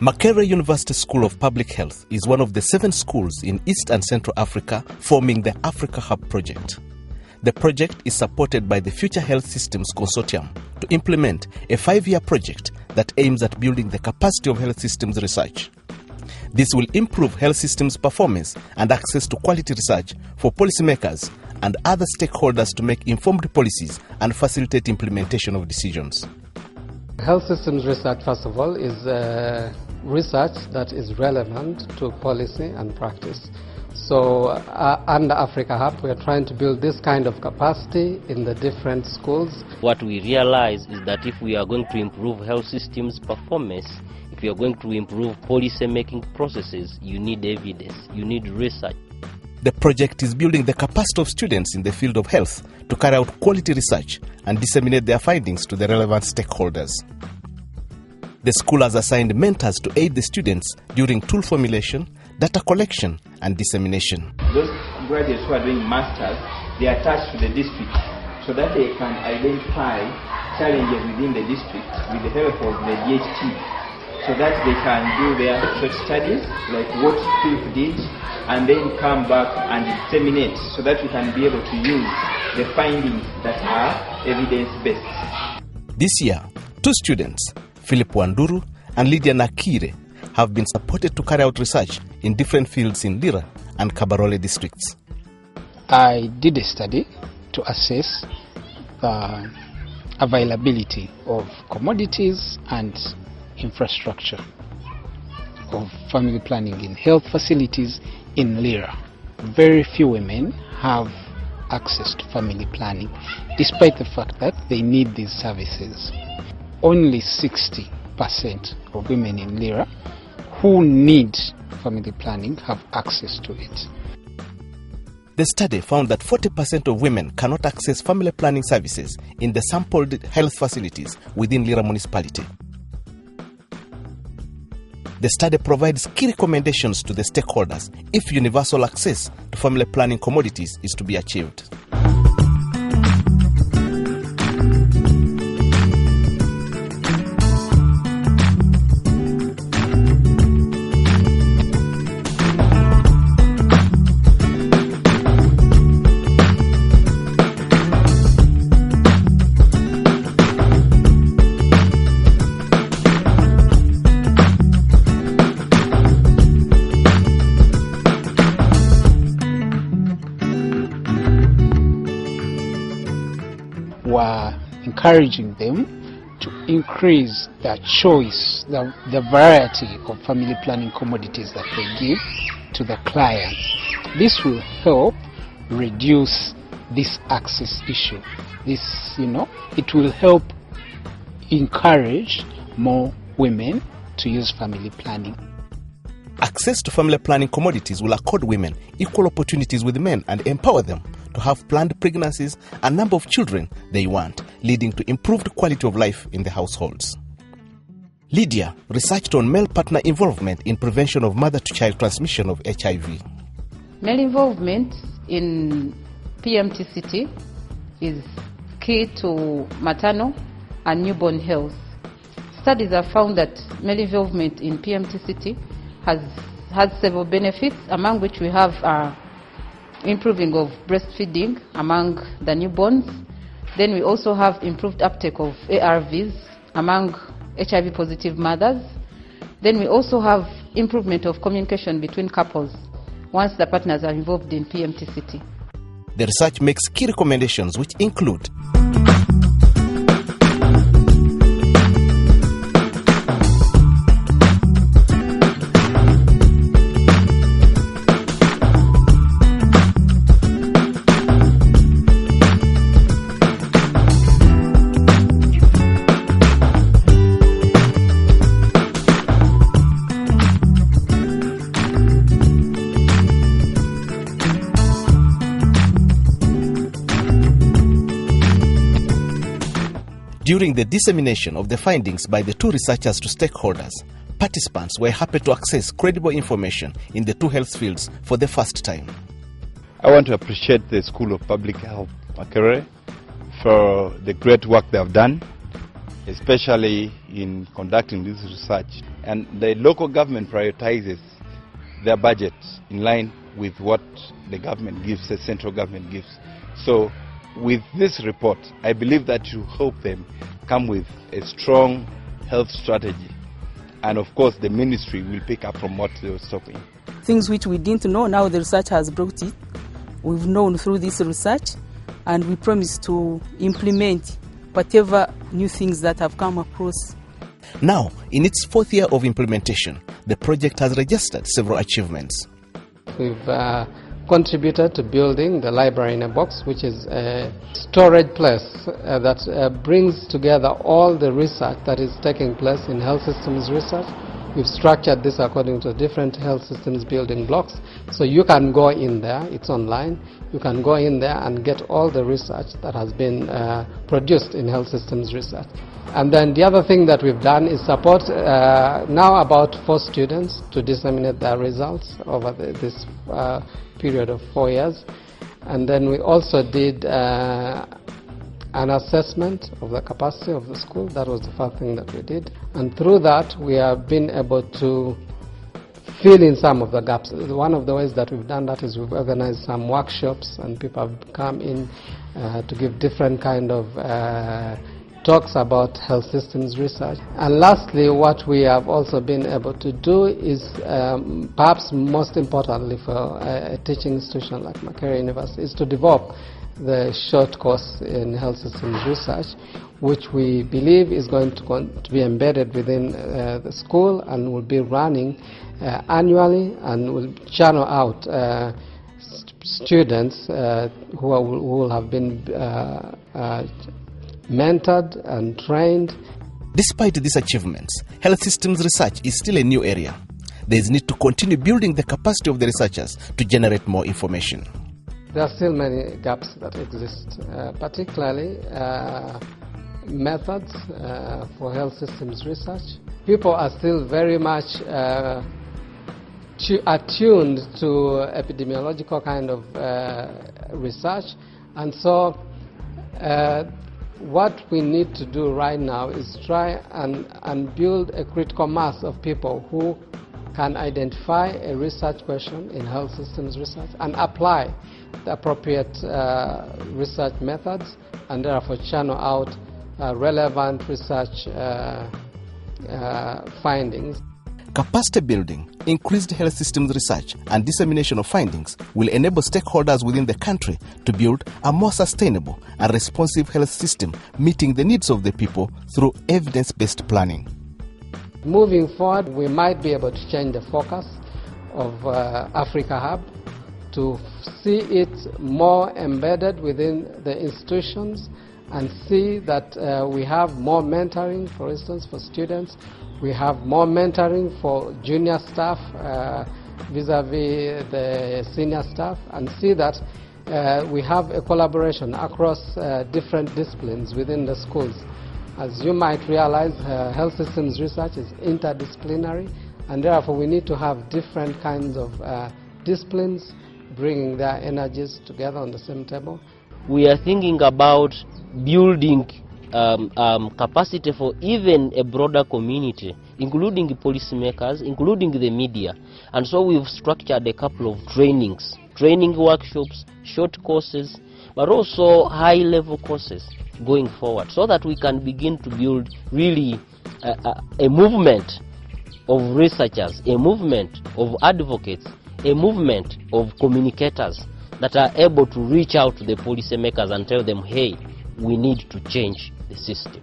Makerere University School of Public Health is one of the 7 schools in East and Central Africa forming the AfricaHub project. The project is supported by the Future Health Systems Consortium to implement a 5-year project that aims at building the capacity of health systems research. This will improve health systems performance and access to quality research for policymakers and other stakeholders to make informed policies and facilitate implementation of decisions. Health systems research, first of all, is research that is relevant to policy and practice. So under AfricaHub, we are trying to build this kind of capacity in the different schools. What we realize is that if we are going to improve health systems performance, if we are going to improve policy making processes, you need evidence, you need research. The project is building the capacity of students in the field of health to carry out quality research and disseminate their findings to the relevant stakeholders. The school has assigned mentors to aid the students during tool formulation, data collection, and dissemination. Those graduates who are doing masters, they are attached to the district so that they can identify challenges within the district with the help of the DHT, so that they can do their short studies, like what Philip did, and then come back and disseminate so that we can be able to use the findings that are evidence-based. This year, 2 students, Philip Wanduru and Lydia Nakire, have been supported to carry out research in different fields in Lira and Kabarole districts. I did a study to assess the availability of commodities and infrastructure of family planning in health facilities in Lira. Very few women have access to family planning, despite the fact that they need these services. Only 60% of women in Lira who need family planning have access to it. The study found that 40% of women cannot access family planning services in the sampled health facilities within Lira municipality. The study provides key recommendations to the stakeholders if universal access to family planning commodities is to be achieved. Were encouraging them to increase their choice, the variety of family planning commodities that they give to the clients. This will help reduce this access issue. It will help encourage more women to use family planning. Access to family planning commodities will accord women equal opportunities with men and empower them to have planned pregnancies and number of children they want, leading to improved quality of life in the households. Lydia researched on male partner involvement in prevention of mother-to-child transmission of HIV. Male involvement in PMTCT is key to maternal and newborn health. Studies have found that male involvement in PMTCT has several benefits, among which we have improving of breastfeeding among the newborns. Then we also have improved uptake of ARVs among HIV positive mothers. Then we also have improvement of communication between couples once the partners are involved in PMTCT. The research makes key recommendations which include During the dissemination of the findings by the 2 researchers to stakeholders, participants were happy to access credible information in the 2 health fields for the first time. I want to appreciate the School of Public Health, Makerere, for the great work they have done especially in conducting this research. And the local government prioritizes their budget in line with what the government gives, the central government gives. So with this report, I believe that you help them come with a strong health strategy. And of course, the ministry will pick up from what they were stopping. Things which we didn't know, now the research has brought it. We've known through this research, and we promise to implement whatever new things that have come across. Now, in its 4th year of implementation, the project has registered several achievements. We've contributed to building the library in a box, which is a storage place that brings together all the research that is taking place in health systems research. We've structured this according to different health systems building blocks. So you can go in there, it's online, you can go in there and get all the research that has been produced in health systems research. And then the other thing that we've done is support now about 4 students to disseminate their results over this period of 4 years. And then we also did an assessment of the capacity of the school. That was the first thing that we did. And through that, we have been able to fill in some of the gaps. One of the ways that we've done that is we've organized some workshops, and people have come in to give different kind of talks about health systems research. And lastly, what we have also been able to do is, perhaps most importantly for a teaching institution like Makerere University, is to develop the short course in health systems research, which we believe is going to be embedded within the school and will be running annually, and will channel out students who will have been mentored and trained. Despite these achievements, health systems research is still a new area. There is need to continue building the capacity of the researchers to generate more information. There are still many gaps that exist, particularly methods for health systems research. People are still very much attuned to epidemiological kind of research, and so what we need to do right now is try and build a critical mass of people who can identify a research question in health systems research and apply the appropriate research methods, and therefore channel out relevant research findings. Capacity building, increased health systems research, and dissemination of findings will enable stakeholders within the country to build a more sustainable and responsive health system meeting the needs of the people through evidence-based planning. Moving forward, we might be able to change the focus of AfricaHub to see it more embedded within the institutions, and see that we have more mentoring, for instance, for students. We have more mentoring for junior staff vis-a-vis the senior staff, and see that we have a collaboration across different disciplines within the schools. As you might realize, health systems research is interdisciplinary, and therefore we need to have different kinds of disciplines bringing their energies together on the same table. We are thinking about building capacity for even a broader community, including policymakers, including the media. And so we've structured a couple of training workshops, short courses, but also high-level courses going forward, so that we can begin to build really a movement of researchers, a movement of advocates, a movement of communicators that are able to reach out to the policymakers and tell them, hey, we need to change the system.